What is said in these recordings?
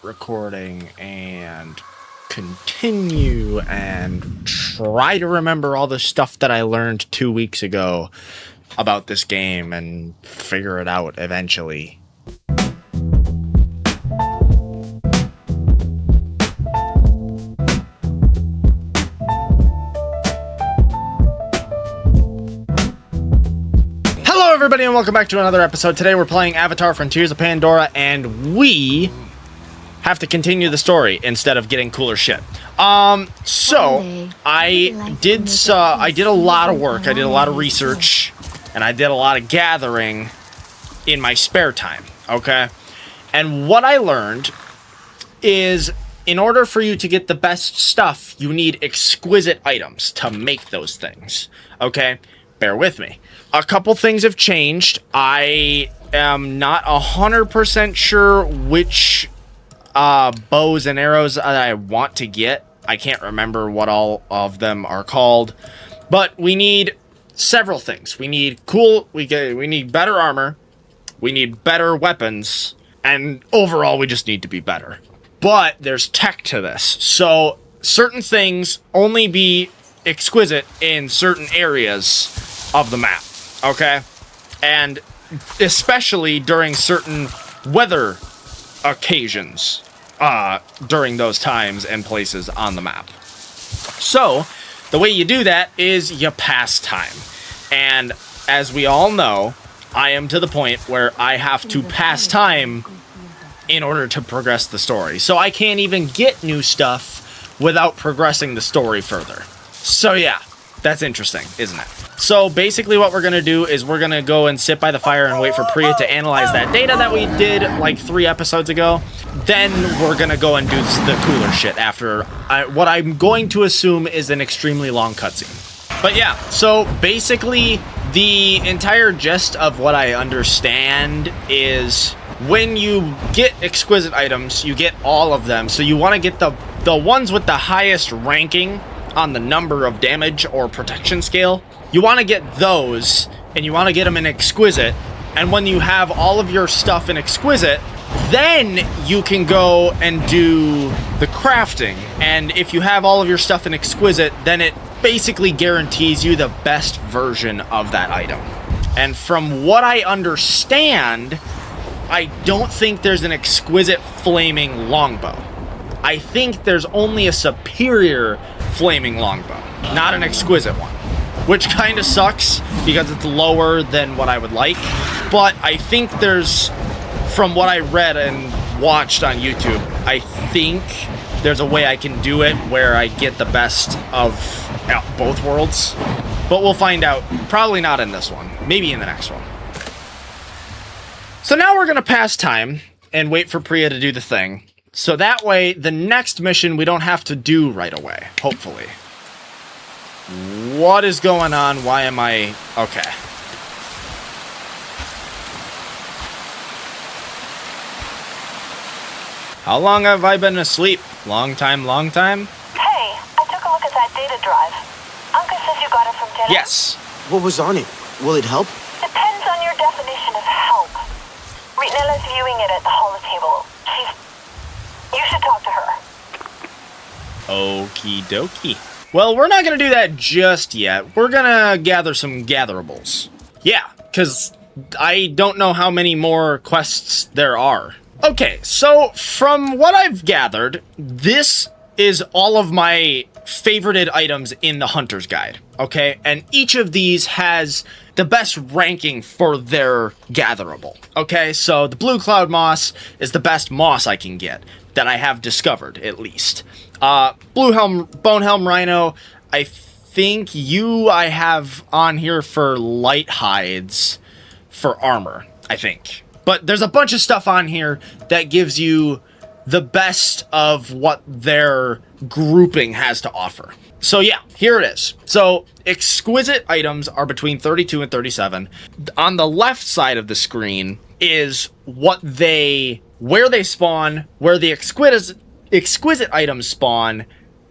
recording and continue and try to remember all the stuff that I learned 2 weeks ago about this game and figure it out eventually. Hello everybody and welcome back to another episode. Today we're playing Avatar Frontiers of Pandora and we have to continue the story instead of getting cooler shit. So I did a lot of work, I did a lot of research, and I did a lot of gathering in my spare time, okay? And what I learned is in order for you to get the best stuff, you need exquisite items to make those things, okay? Bear with me. A couple things have changed. I am not 100% sure which bows and arrows I want to get. I can't remember what all of them are called, but we need several things. We need we need better armor, we need better weapons, and overall we just need to be better. But there's tech to this, so certain things only be exquisite in certain areas of the map, okay? And especially during certain weather occasions, during those times and places on the map. So, the way you do that is you pass time. And as we all know, I am to the point where I have to pass time in order to progress the story. So I can't even get new stuff without progressing the story further. So yeah, that's interesting, isn't it? So basically what we're going to do is we're going to go and sit by the fire and wait for Priya to analyze that data that we did like 3 episodes ago. Then we're going to go and do the cooler shit after what I'm going to assume is an extremely long cutscene. But yeah, so basically the entire gist of what I understand is when you get exquisite items, you get all of them. So you want to get the ones with the highest ranking on the number of damage or protection scale. You want to get those, and you want to get them in exquisite, and when you have all of your stuff in exquisite, then you can go and do the crafting, and if you have all of your stuff in exquisite, then it basically guarantees you the best version of that item. And from what I understand, I don't think there's an exquisite flaming longbow. I think there's only a superior flaming longbow, not an exquisite one. Which kind of sucks, because it's lower than what I would like. But I think there's, from what I read and watched on YouTube, I think there's a way I can do it where I get the best of both worlds. But we'll find out. Probably not in this one. Maybe in the next one. So now we're going to pass time and wait for Priya to do the thing. So that way, the next mission we don't have to do right away, hopefully. What is going on? Why am I... Okay. How long have I been asleep? Long time, long time? Hey, I took a look at that data drive. Anka says you got it from Jenna? Yes. What was on it? Will it help? Depends on your definition of help. Rita's viewing it at the holotable. You should talk to her. Okie dokie. Well, we're not going to do that just yet. We're going to gather some gatherables. Yeah, because I don't know how many more quests there are. Okay, so from what I've gathered, this is all of my favorited items in the Hunter's Guide, okay? And each of these has the best ranking for their gatherable, okay? So the Blue Cloud Moss is the best moss I can get, that I have discovered, at least. Bonehelm Rhino, I think I have on here for light hides for armor, I think. But there's a bunch of stuff on here that gives you the best of what their grouping has to offer. So yeah, here it is. So exquisite items are between 32 and 37. On the left side of the screen is where they spawn, where the exquisite items spawn,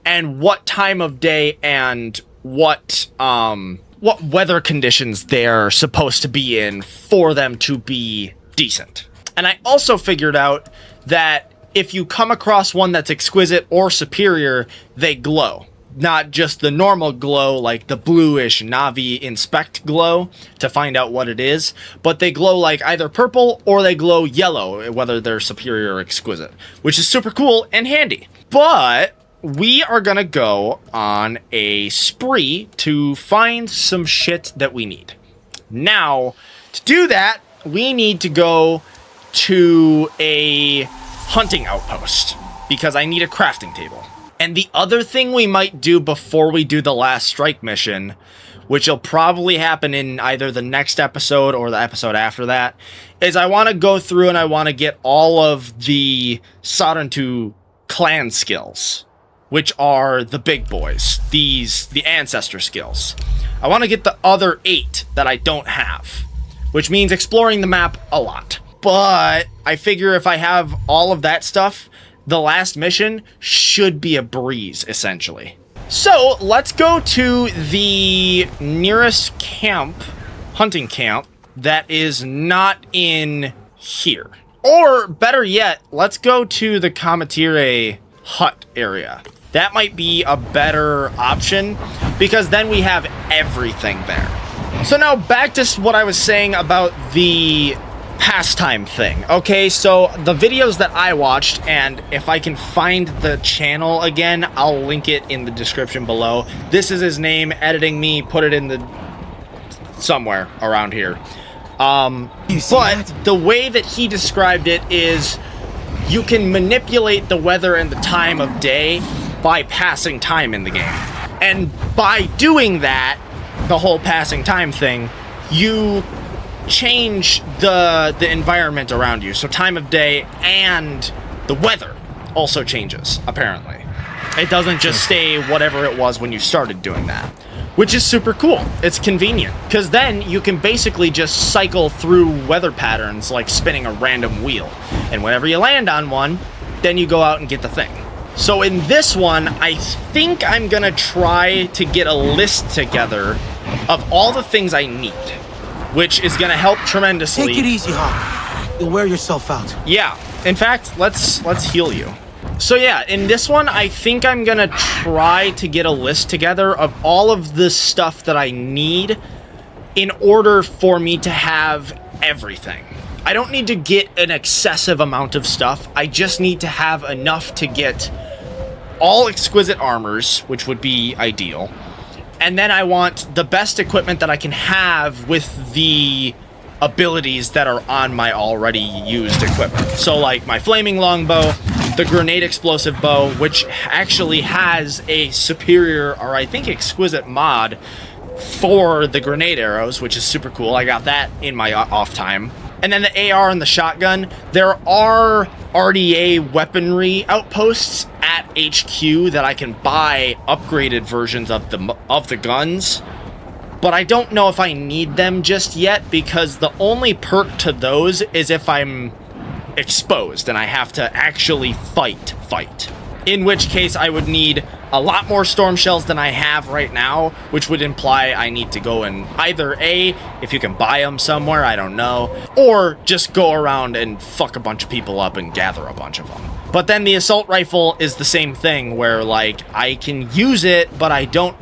and what time of day and what weather conditions they're supposed to be in for them to be decent. And I also figured out that if you come across one that's exquisite or superior, they glow. Not just the normal glow, like the bluish Navi inspect glow to find out what it is, but they glow like either purple or they glow yellow, whether they're superior or exquisite, which is super cool and handy. But we are gonna go on a spree to find some shit that we need. Now, to do that, we need to go to a hunting outpost because I need a crafting table. And the other thing we might do before we do the last strike mission, which will probably happen in either the next episode or the episode after that, is I want to go through and I want to get all of the Sarentu clan skills, which are the big boys, the ancestor skills. I want to get the other 8 that I don't have, which means exploring the map a lot. But I figure if I have all of that stuff, the last mission should be a breeze, essentially. So let's go to the nearest camp, hunting camp, that is not in here. Or better yet, let's go to the Kamatire hut area. That might be a better option because then we have everything there. So now back to what I was saying about the pastime thing. Okay, so the videos that I watched, and if I can find the channel again, I'll link it in the description below. This is his name, editing me, put it in the somewhere around here. But the way that he described it is you can manipulate the weather and the time of day by passing time in the game. And by doing that, the whole passing time thing, you change the environment around you. So time of day and the weather also changes, apparently. It doesn't just stay whatever it was when you started doing that, which is super cool. It's convenient because then you can basically just cycle through weather patterns like spinning a random wheel. And whenever you land on one, then you go out and get the thing. So in this one, I think I'm gonna try to get a list together of all the things I need, which is gonna help tremendously. Take it easy, Hawk. You'll wear yourself out. Yeah. In fact, let's heal you. So yeah, in this one, I think I'm gonna try to get a list together of all of the stuff that I need in order for me to have everything. I don't need to get an excessive amount of stuff. I just need to have enough to get all exquisite armors, which would be ideal. And then I want the best equipment that I can have with the abilities that are on my already used equipment. So like my flaming longbow, the grenade explosive bow, which actually has a superior, or I think exquisite mod for the grenade arrows, which is super cool. I got that in my off time. And then the AR and the shotgun. There are RDA weaponry outposts at HQ that I can buy upgraded versions of the guns, but I don't know if I need them just yet because the only perk to those is if I'm exposed and I have to actually fight. In which case I would need a lot more storm shells than I have right now, which would imply I need to go and either A, if you can buy them somewhere, I don't know, or just go around and fuck a bunch of people up and gather a bunch of them. But then the assault rifle is the same thing where like I can use it, but I don't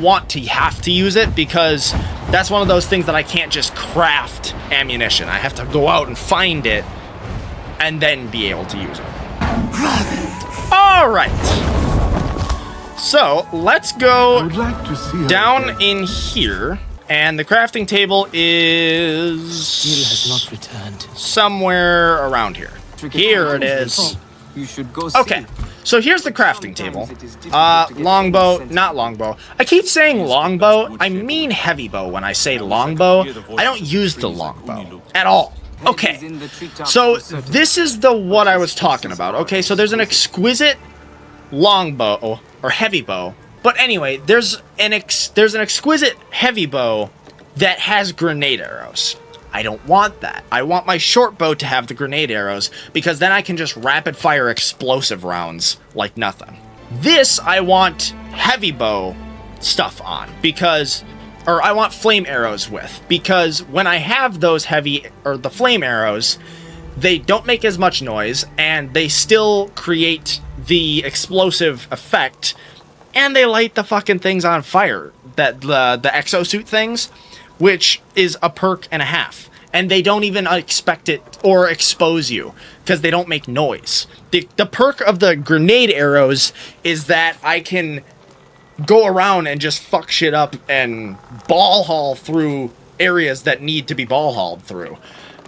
want to have to use it because that's one of those things that I can't just craft ammunition. I have to go out and find it and then be able to use it. All right. So let's go down in here, and the crafting table is has not returned. Somewhere around here. Here it is. Okay, so here's the crafting table. Longbow, not longbow. I keep saying longbow. I mean heavy bow when I say longbow. I don't use the longbow at all. Okay, so this is what I was talking about. Okay, so there's an exquisite longbow or heavy bow, but anyway, there's an exquisite heavy bow that has grenade arrows. I don't want that. I want my short bow to have the grenade arrows because then I can just rapid fire explosive rounds like nothing. This I want heavy bow stuff on because, or I want flame arrows with, because when I have those the flame arrows, they don't make as much noise, and they still create the explosive effect, and they light the fucking things on fire. That the exosuit things, which is a perk and a half. And they don't even expect it or expose you, because they don't make noise. The perk of the grenade arrows is that I can go around and just fuck shit up and ball haul through areas that need to be ball hauled through.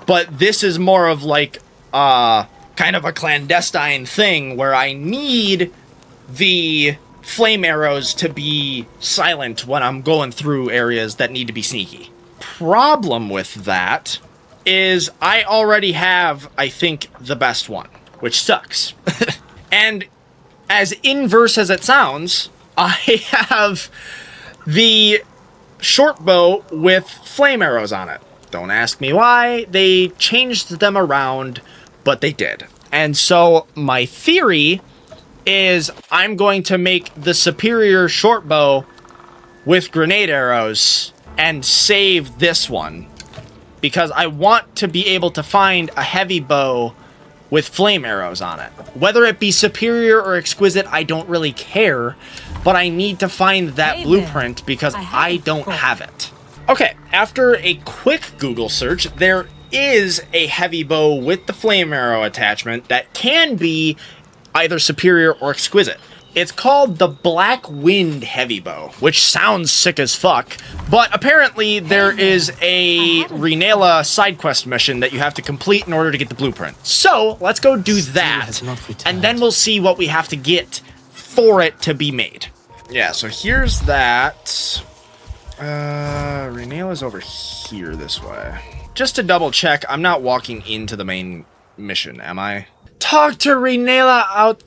But this is more of like kind of a clandestine thing where I need the flame arrows to be silent when I'm going through areas that need to be sneaky. Problem with that is I already have, I think, the best one, which sucks. And as inverse as it sounds, I have the short bow with flame arrows on it. Don't ask me why. They changed them around, but they did. And so my theory is I'm going to make the superior short bow with grenade arrows and save this one, because I want to be able to find a heavy bow with flame arrows on it. Whether it be superior or exquisite, I don't really care, but I need to find that blueprint because I don't have it. Okay, after a quick Google search, there is a heavy bow with the flame arrow attachment that can be either superior or exquisite. It's called the Black Wind Heavy Bow, which sounds sick as fuck, but apparently there is a Renela side quest mission that you have to complete in order to get the blueprint. So let's go do that, and then we'll see what we have to get for it to be made. Yeah, so here's that. Renela's over here this way. Just to double check, I'm not walking into the main mission, am I? Talk to Renela out.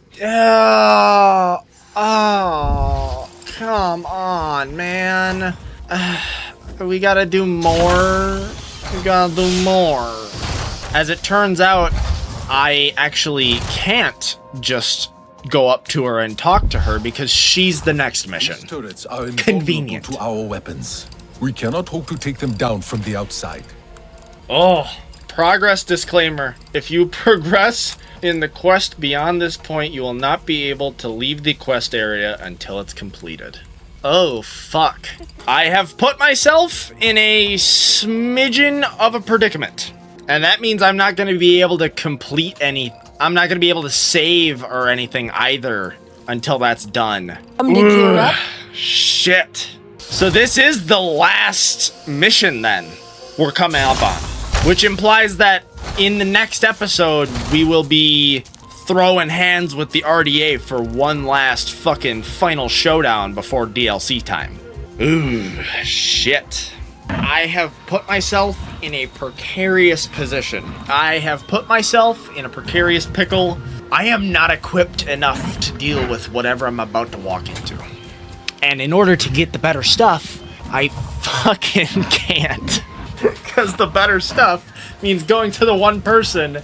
Oh, come on, man. We gotta do more. We gotta do more. As it turns out, I actually can't just go up to her and talk to her because she's the next mission. These turrets are Convenient. invulnerable to our weapons. We cannot hope to take them down from the outside. Oh, progress disclaimer. If you progress in the quest beyond this point, you will not be able to leave the quest area until it's completed. Oh, fuck. I have put myself in a smidgen of a predicament. And that means I'm not going to be able to complete any... I'm not going to be able to save or anything either until that's done. Shit. So this is the last mission then we're coming up on. Which implies that in the next episode, we will be throwing hands with the RDA for one last fucking final showdown before DLC time. Ooh, shit. I have put myself in a precarious position. I have put myself in a precarious pickle. I am not equipped enough to deal with whatever I'm about to walk into. And in order to get the better stuff, I fucking can't. Because the better stuff means going to the one person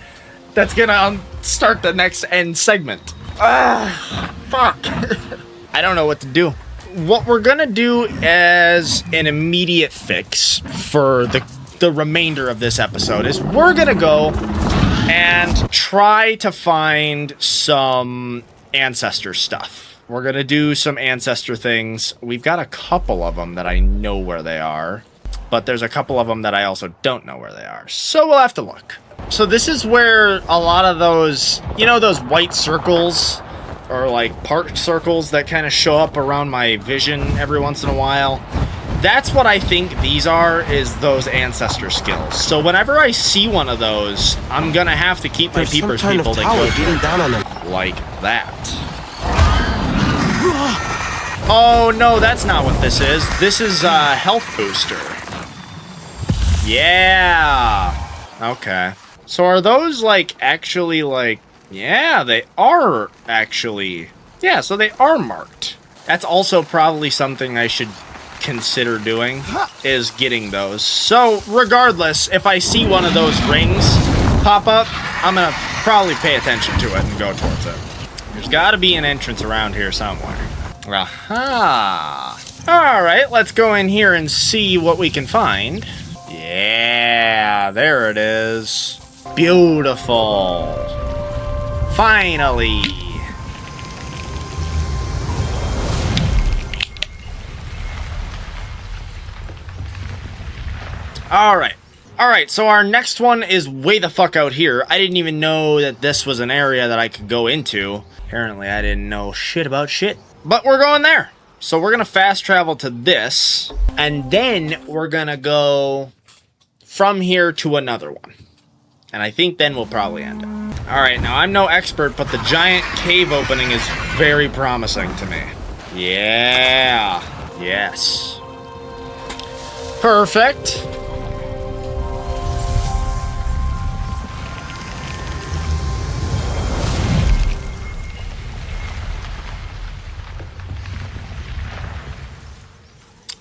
that's gonna start the next end segment. Fuck. I don't know what to do. What we're gonna do as an immediate fix for the remainder of this episode is we're gonna go and try to find some ancestor stuff. We're gonna do some ancestor things. We've got a couple of them that I know where they are, but there's a couple of them that I also don't know where they are. So we'll have to look. So this is where a lot of those, you know, those white circles or like part circles that kind of show up around my vision every once in a while. That's what I think these are, is those ancestor skills. So whenever I see one of those, I'm gonna have to keep my peepers people to go down on them. like that. Oh no, that's not what this is. This is a health booster. Yeah. Okay. So are those like actually like... Yeah, they are actually... Yeah, so they are marked. That's also probably something I should consider doing, is getting those. So regardless, if I see one of those rings pop up, I'm gonna probably pay attention to it and go towards it. There's gotta be an entrance around here somewhere. Aha! Alright, let's go in here and see what we can find. Yeah, there it is. Beautiful. Finally. Alright, so our next one is way the fuck out here. I didn't even know that this was an area that I could go into. Apparently I didn't know shit about shit. But we're going there. So we're gonna fast travel to this, and then we're gonna go from here to another one. And I think then we'll probably end it. Alright, now I'm no expert, but the giant cave opening is very promising to me. Yeah. Yes. Perfect.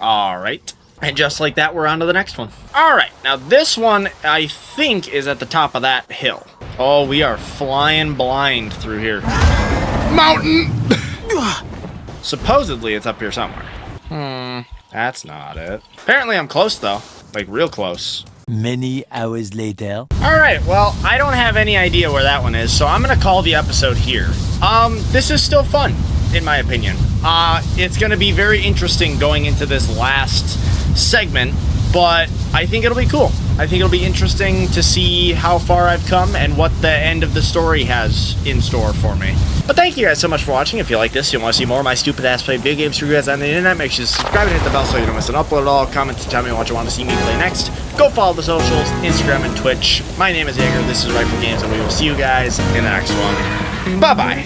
Alright. And just like that, we're on to the next one. Alright, now this one, I think, is at the top of that hill. Oh, we are flying blind through here. Mountain! Supposedly, it's up here somewhere. That's not it. Apparently, I'm close, though. Like, real close. Many hours later. Alright, well, I don't have any idea where that one is, so I'm gonna call the episode here. This is still fun, in my opinion. It's gonna be very interesting going into this last segment, but I think it'll be cool. I think it'll be interesting to see how far I've come and what the end of the story has in store for me. But thank you guys so much for watching. If you like this, you want to see more of my stupid ass play video games for you guys on the internet, make sure to subscribe and hit the bell so you don't miss an upload at all. Comment to tell me what you want to see me play next. Go follow the socials, Instagram and Twitch. My name is Jaeger, this is Rightful Games, and we will see you guys in the next one. Bye-bye.